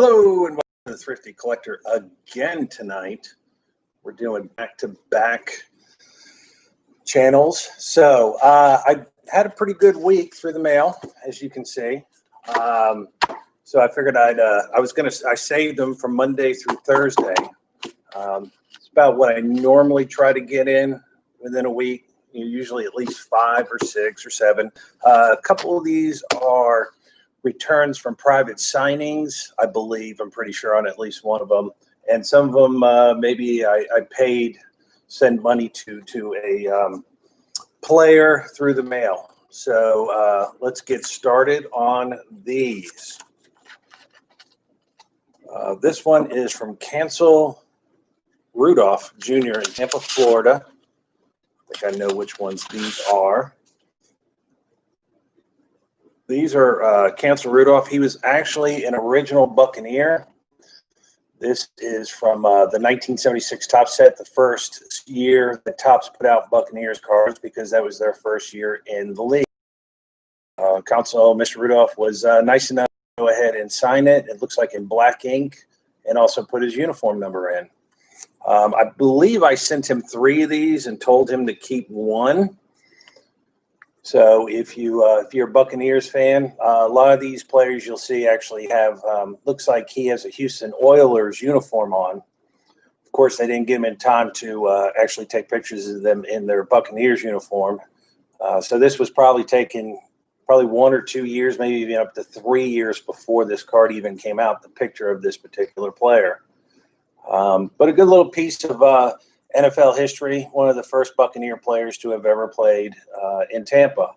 Hello and welcome to the Thrifty Collector again tonight. We're doing back-to-back channels. So I had a pretty good week through the mail, as you can see. So I figured I saved them from Monday through Thursday. It's about what I normally try to get in within a week. Usually at least 5 or 6 or 7. A couple of these are returns from private signings, I believe. I'm pretty sure on at least one of them. And some of them, maybe I send money to a player through the mail. So let's get started on these. This one is from Cancel Rudolph Jr. in Tampa, Florida. I think I know which ones these are. These are Cancel Rudolph. He was actually an original Buccaneer. This is from the 1976 Topps set, the first year that Topps put out Buccaneers cards because that was their first year in the league. Mr. Rudolph was nice enough to go ahead and sign it. It looks like in black ink, and also put his uniform number in. I believe I sent him 3 of these and told him to keep 1. So if you're a Buccaneers fan, a lot of these players you'll see actually have, looks like he has a Houston Oilers uniform on. Of course, they didn't give him in time to actually take pictures of them in their Buccaneers uniform. So this was probably taken 1 or 2 years, maybe even up to 3 years before this card even came out, the picture of this particular player. But a good little piece of NFL history, one of the first Buccaneer players to have ever played in Tampa.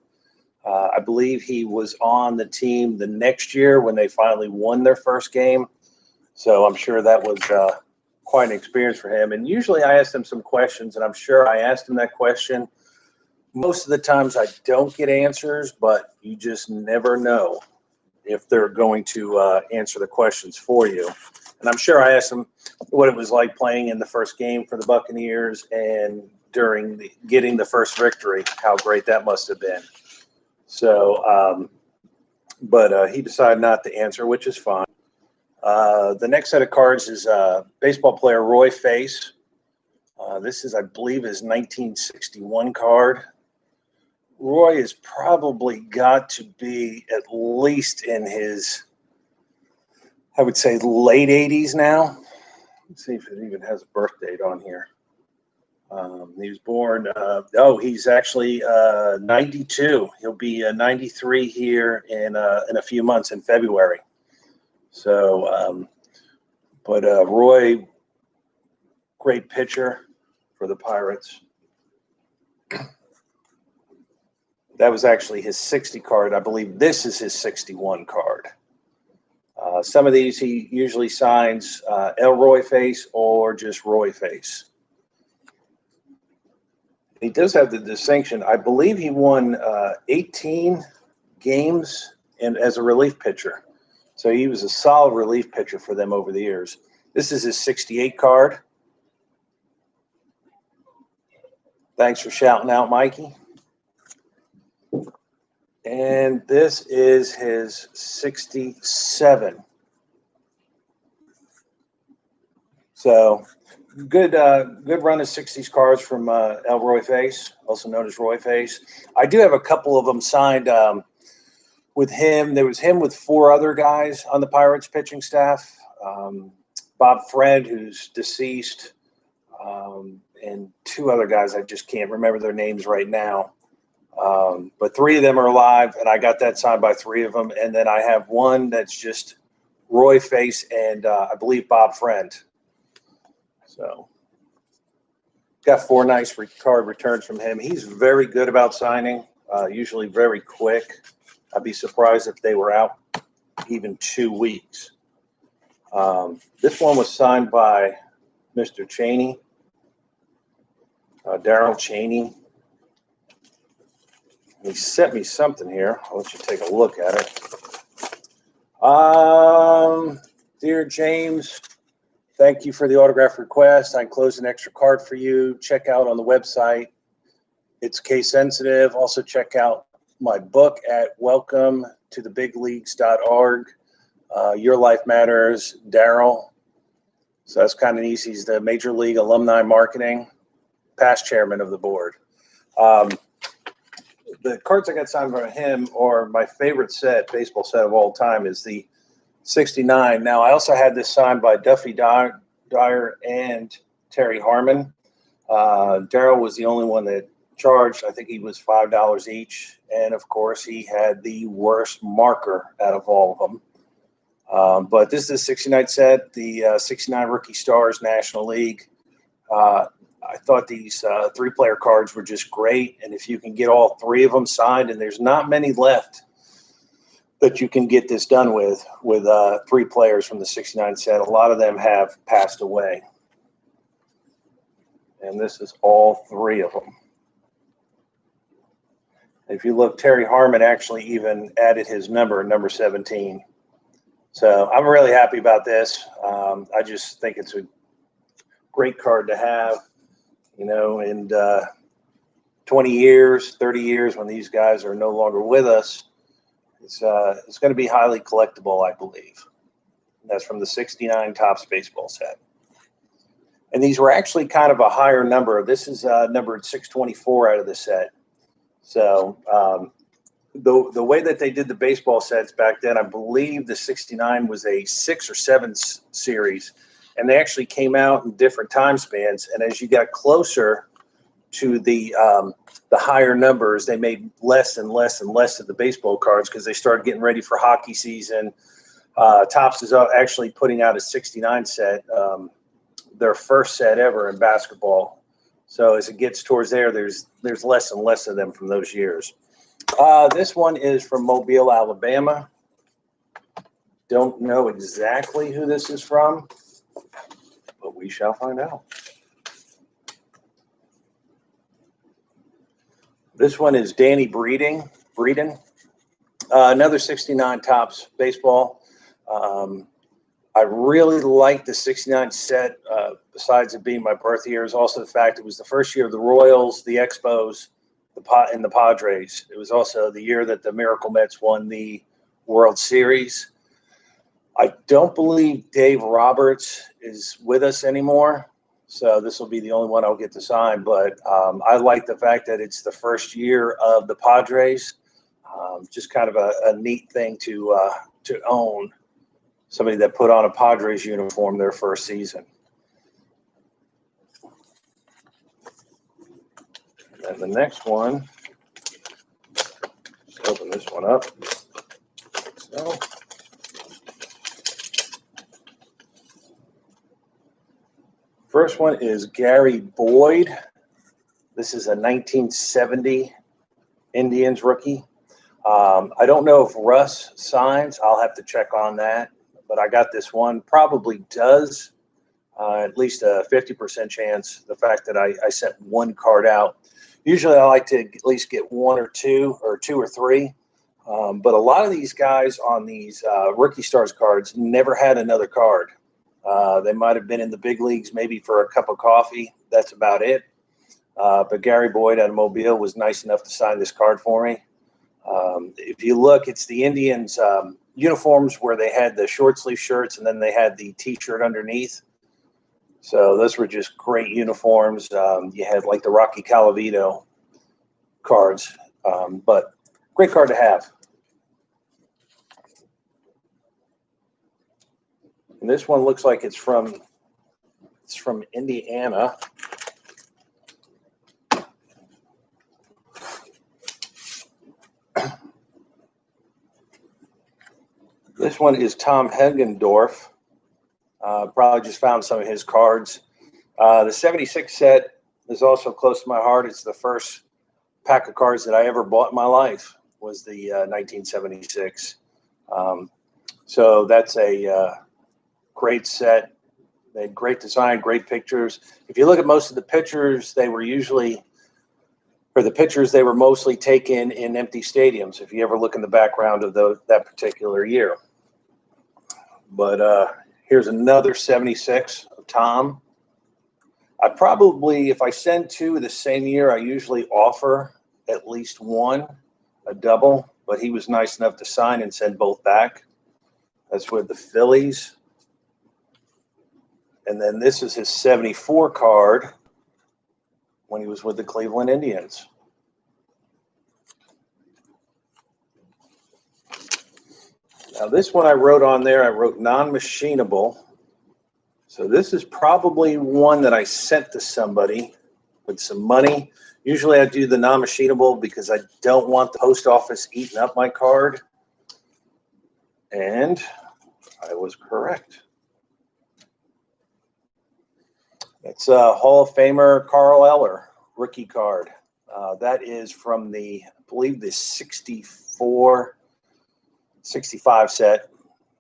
I believe he was on the team the next year when they finally won their first game. So I'm sure that was quite an experience for him. And usually I ask him some questions, and I'm sure I asked him that question. Most of the times I don't get answers, but you just never know if they're going to answer the questions for you. And I'm sure I asked him what it was like playing in the first game for the Buccaneers and during getting the first victory, how great that must have been. So, but he decided not to answer, which is fine. The next set of cards is baseball player Roy Face. This is, I believe, his 1961 card. Roy has probably got to be at least in his, I would say, late 80s now. Let's see if it even has a birth date on here. He was born, he's actually 92. He'll be 93 here in a few months in February. So, Roy, great pitcher for the Pirates. That was actually his 60 card. I believe this is his 61 card. Some of these he usually signs Elroy Face or just Roy Face. He does have the distinction. I believe he won 18 games as a relief pitcher. So he was a solid relief pitcher for them over the years. This is his 68 card. Thanks for shouting out, Mikey. And this is his 67. So good run of 60s cards from Elroy Face, also known as Roy Face. I do have a couple of them signed with him. There was him with 4 other guys on the Pirates pitching staff. Bob Fred, who's deceased, and 2 other guys. I just can't remember their names right now. But 3 of them are alive, and I got that signed by 3 of them. And then I have one that's just Roy Face and I believe Bob Friend. So got 4 nice card returns from him. He's very good about signing, usually very quick. I'd be surprised if they were out even 2 weeks. This one was signed by Mr. Cheney, Darryl Cheney. He sent me something here. I'll let you take a look at it. Dear James, thank you for the autograph request. I enclosed an extra card for you. Check out on the website. It's case sensitive. Also check out my book at welcometothebigleagues.org. Your Life Matters, Daryl. So that's kind of easy. He's the Major League Alumni Marketing, past chairman of the board. The cards I got signed by him, or my favorite baseball set of all time, is the 69. Now, I also had this signed by Duffy Dyer and Terry Harmon. Daryl was the only one that charged. I think he was $5 each. And, of course, he had the worst marker out of all of them. But this is a 69 set, the 69 Rookie Stars National League. I thought these three-player cards were just great. And if you can get all three of them signed, and there's not many left that you can get this done with three players from the 69 set. A lot of them have passed away. And this is all three of them. If you look, Terry Harmon actually even added his number 17. So I'm really happy about this. I just think it's a great card to have, and 20 years, 30 years, when these guys are no longer with us, it's going to be highly collectible, I believe. That's from the 69 Topps baseball set. And these were actually kind of a higher number. This is numbered 624 out of the set. So the way that they did the baseball sets back then, I believe the 69 was a 6 or 7 series. And they actually came out in different time spans. And as you got closer to the higher numbers, they made less and less and less of the baseball cards because they started getting ready for hockey season. Topps is actually putting out a 69 set, their first set ever in basketball. So as it gets towards there's less and less of them from those years. This one is from Mobile, Alabama. Don't know exactly who this is from, but we shall find out. This one is Danny Breeden, another 69 Topps baseball. I really like the 69 set, besides it being my birth year, is also the fact it was the first year of the Royals, the Expos, and the Padres. It was also the year that the Miracle Mets won the World Series. I don't believe Dave Roberts is with us anymore, so this will be the only one I'll get to sign. But I like the fact that it's the first year of the Padres. Just kind of a neat thing to own. Somebody that put on a Padres uniform their first season. And the next one, let's open this one up. So, first one is Gary Boyd. This is a 1970 Indians rookie. I don't know if Russ signs. I'll have to check on that. But I got this one. Probably does. At least a 50% chance. The fact that I sent one card out. Usually I like to at least get one or two or three. But a lot of these guys on these Rookie Stars cards never had another card. They might have been in the big leagues maybe for a cup of coffee. That's about it. But Gary Boyd out of Mobile was nice enough to sign this card for me. If you look, it's the Indians uniforms where they had the short sleeve shirts and then they had the T-shirt underneath. So those were just great uniforms. You had like the Rocky Calavito cards, but great card to have. And this one looks like it's from Indiana. This one is Tom Hagendorf. Probably just found some of his cards. The 76 set is also close to my heart. It's the first pack of cards that I ever bought in my life, was the 1976. So that's a great set. They had great design, great pictures. If you look at most of the pictures, they were mostly taken in empty stadiums, if you ever look in the background of that particular year. But here's another 76 of Tom. I probably, if I send two the same year, I usually offer at least one, a double, but he was nice enough to sign and send both back. That's with the Phillies. And then this is his 74 card when he was with the Cleveland Indians. Now this one I wrote on there, I wrote non-machinable. So this is probably one that I sent to somebody with some money. Usually I do the non-machinable because I don't want the post office eating up my card. And I was correct. It's a Hall of Famer Carl Eller rookie card. That is from the, I believe, the 64, 65 set.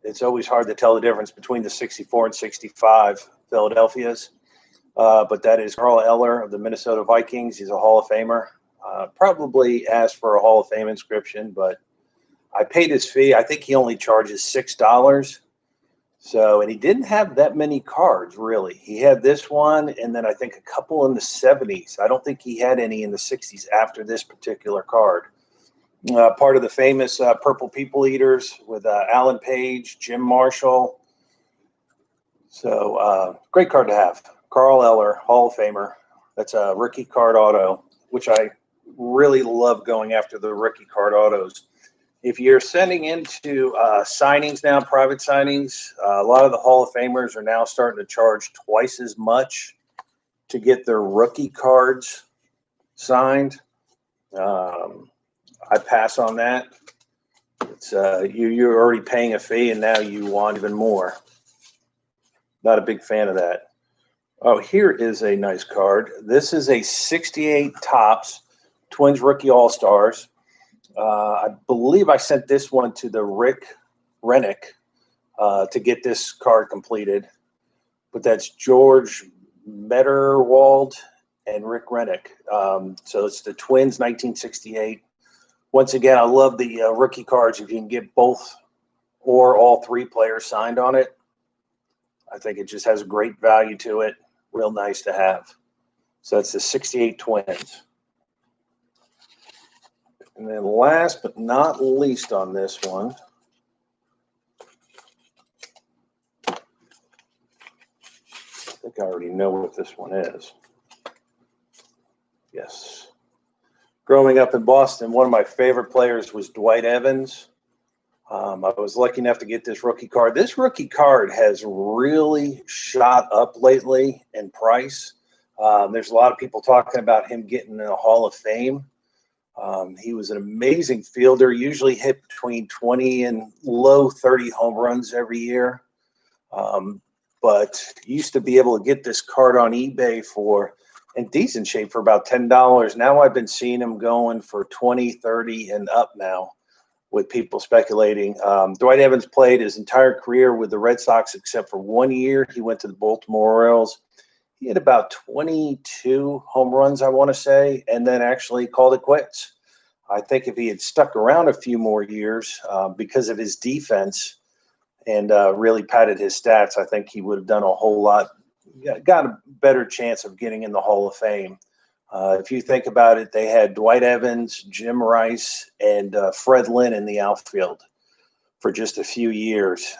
It's always hard to tell the difference between the 64 and 65 Philadelphia's. But that is Carl Eller of the Minnesota Vikings. He's a Hall of Famer. Probably asked for a Hall of Fame inscription, but I paid his fee. I think he only charges $6. So, and he didn't have that many cards, really. He had this one, and then I think a couple in the 70s. I don't think he had any in the 60s after this particular card. Part of the famous Purple People Eaters with Alan Page, Jim Marshall. So, great card to have. Carl Eller, Hall of Famer. That's a rookie card auto, which I really love going after the rookie card autos. If you're sending into signings now, private signings, a lot of the Hall of Famers are now starting to charge twice as much to get their rookie cards signed. I pass on that. It's you're already paying a fee, and now you want even more. Not a big fan of that. Oh, here is a nice card. This is a 68 Topps Twins Rookie All-Stars. I believe I sent this one to the Rick Rennick to get this card completed. But that's George Metterwald and Rick Rennick. So it's the Twins 1968. Once again, I love the rookie cards. If you can get both or all three players signed on it, I think it just has a great value to it. Real nice to have. So that's the 68 Twins. And then last but not least on this one, I think I already know what this one is. Yes. Growing up in Boston, one of my favorite players was Dwight Evans. I was lucky enough to get this rookie card. This rookie card has really shot up lately in price. There's a lot of people talking about him getting in the Hall of Fame. He was an amazing fielder, usually hit between 20 and low 30 home runs every year. But used to be able to get this card on eBay for in decent shape for about $10. Now I've been seeing him going for 20, 30 and up now with people speculating. Dwight Evans played his entire career with the Red Sox except for 1 year. He went to the Baltimore Orioles. He had about 22 home runs, I want to say, and then actually called it quits. I think if he had stuck around a few more years because of his defense and really padded his stats, I think he would have done a whole lot, got a better chance of getting in the Hall of Fame. If you think about it, they had Dwight Evans, Jim Rice, and Fred Lynn in the outfield for just a few years.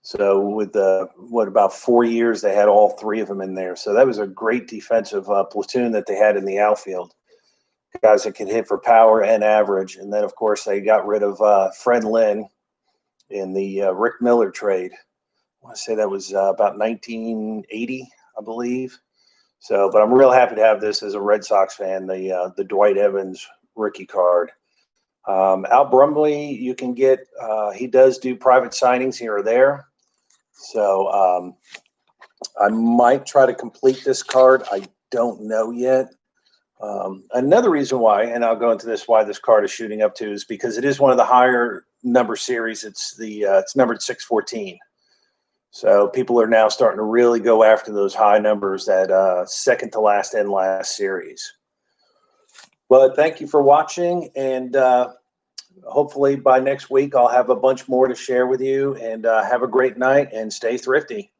So with about 4 years, they had all three of them in there. So that was a great defensive platoon that they had in the outfield. Guys that could hit for power and average. And then, of course, they got rid of Fred Lynn in the Rick Miller trade. I want to say that was about 1980, I believe. So, but I'm real happy to have this as a Red Sox fan, the Dwight Evans rookie card. Al Brumley, you can get, he does do private signings here or there. So I might try to complete this card. I don't know yet. Another reason why, and I'll go into this, why this card is shooting up to is because it is one of the higher number series. It's numbered 614. So people are now starting to really go after those high numbers, that second to last and last series. But thank you for watching, and hopefully by next week I'll have a bunch more to share with you. And have a great night and stay thrifty.